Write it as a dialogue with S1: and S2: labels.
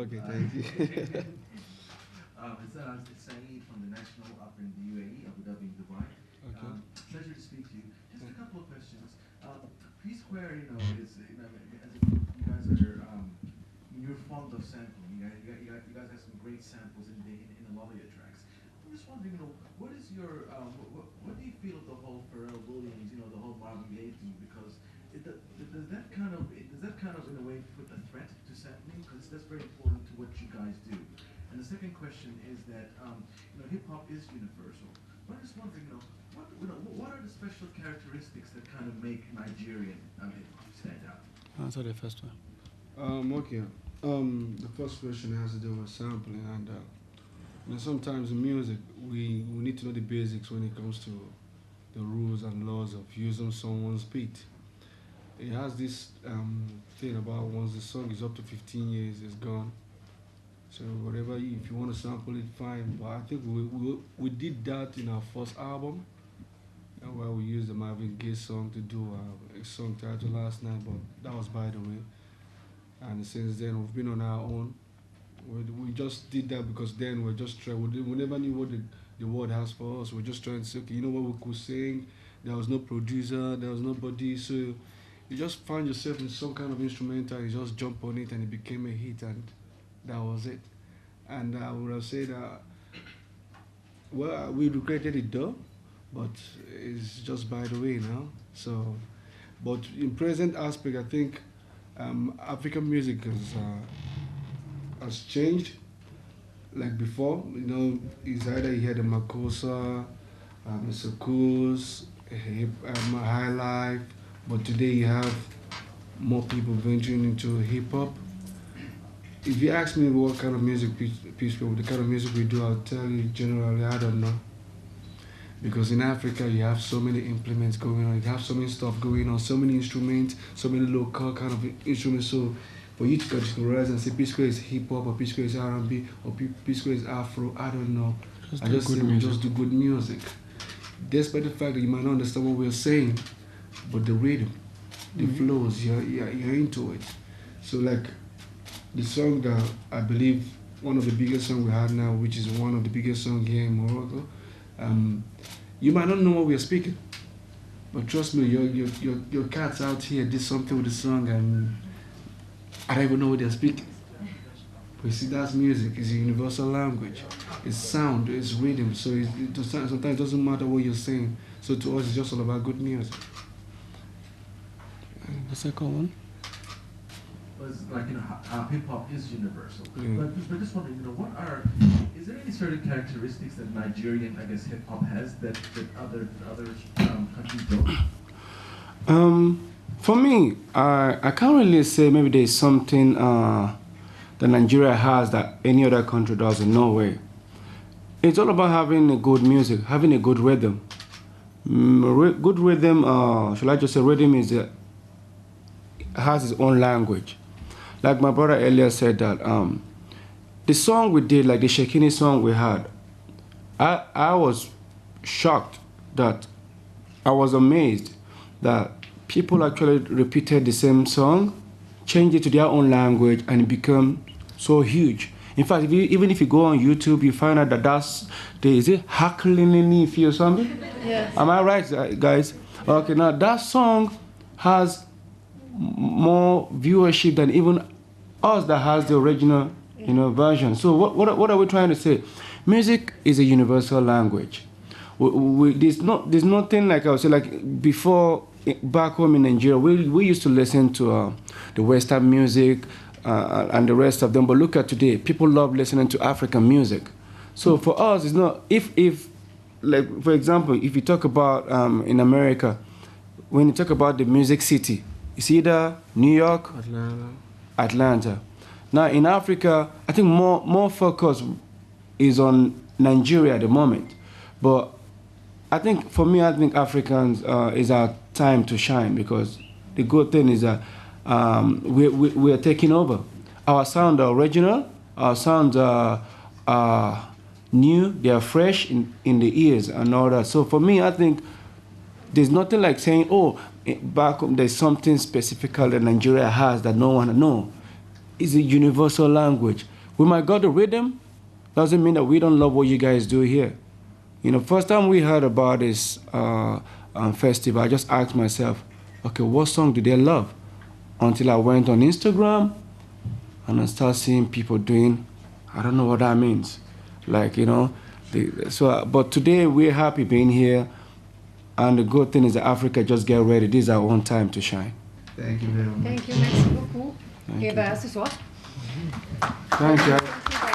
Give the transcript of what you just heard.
S1: Okay, thank you.
S2: It's Saeed from the National up in the UAE, Abu Dhabi, Dubai.
S1: Okay.
S2: Pleasure to speak to you. Just a couple of questions. P Square, is as you guys are, you're fond of sampling. You guys have some great samples in a lot of your tracks. I'm just wondering, what is your what do you feel of the whole Pharrell Williams, the whole Marvin Gaye thing? Because does that kind of in a way put a threat to sampling? Because that's very important to what you guys do. And the second question is that hip hop is universal. But I'm just wondering, what are the special characteristics that kind of make Nigerian hip hop stand out?
S3: Answer the first one.
S1: Okay. The first question has to do with sampling, and sometimes in music we need to know the basics when it comes to the rules and laws of using someone's beat. It has this thing about once the song is up to 15 years, it's gone. So whatever, if you want to sample it, fine. But I think we did that in our first album, where we used the Marvin Gaye song to do a song titled Last Night, but that was by the way. And since then, we've been on our own. We just did that because then we're just trying. We never knew what the world has for us. We're just trying to say, okay, you know what we could sing. There was no producer, there was nobody, so you just find yourself in some kind of instrumental. You just jump on it, and it became a hit, and that was it. And I would have said, well, we regretted it though, but it's just by the way now. So, but in present aspect, I think African music has changed. Like before, it's either you hear the Makossa, Mr. Kuz, High Life, but today you have more people venturing into hip hop. If you ask me what kind of music, the kind of music we do, I'll tell you generally, I don't know. Because in Africa, you have so many implements going on, you have so many stuff going on, so many instruments, so many local kind of instruments. So for you to categorize and say P Square is hip hop, or P Square is R&B, or P Square is Afro, I don't know. I just say we just do good music. Despite the fact that you might not understand what we're saying, but the rhythm, the flows, you're into it. So like the song that I believe one of the biggest songs we have now, which is one of the biggest songs here in Morocco, you might not know what we are speaking, but trust me, your cats out here did something with the song and I don't even know what they're speaking. But you see, that's music. It's a universal language. It's sound, it's rhythm. So sometimes it doesn't matter what you're saying. So to us, it's just all about good music.
S3: The second one?
S2: Was like how hip hop is universal.
S1: Yeah.
S2: But just wondering, is there any certain characteristics that Nigerian, I guess, hip hop has that other countries don't?
S3: For me, I can't really say maybe there's something that Nigeria has that any other country doesn't. No way. It's all about having a good music, having a good rhythm. Good rhythm, shall I just say, rhythm has its own language. Like my brother earlier said that the song we did, like the Shekini song we had, I was shocked that I was amazed that people actually repeated the same song, changed it to their own language, and it became so huge. In fact, even if you go on YouTube, you find out that is it Haklini or something?
S4: Yes.
S3: Am I right, guys? Okay, now that song has more viewership than even us that has the original, version. So what are we trying to say? Music is a universal language. There's nothing like I would say like before. Back home in Nigeria, we used to listen to the Western music and the rest of them. But look at today, people love listening to African music. So for us, it's not if like for example, if you talk about in America, when you talk about the music city, it's either New York, Atlanta. Now in Africa, I think more focus is on Nigeria at the moment. But I think for me, I think Africans is our time to shine because the good thing is that we are taking over. Our sound are original, our sounds are new, they are fresh in the ears and all that. So for me, I think there's nothing like saying, back home there's something specific that Nigeria has that no one knows. It's a universal language. We might got the rhythm, doesn't mean that we don't love what you guys do here. You know, first time we heard about this festival, I just asked myself, okay, what song do they love? Until I went on Instagram and I started seeing people doing, I don't know what that means. Like, you know, but today we're happy being here. And the good thing is that Africa, just get ready. This is our own time to shine.
S1: Thank you very much.
S4: Thank you, merci beaucoup. Et ben, ce soir.
S3: Thank you.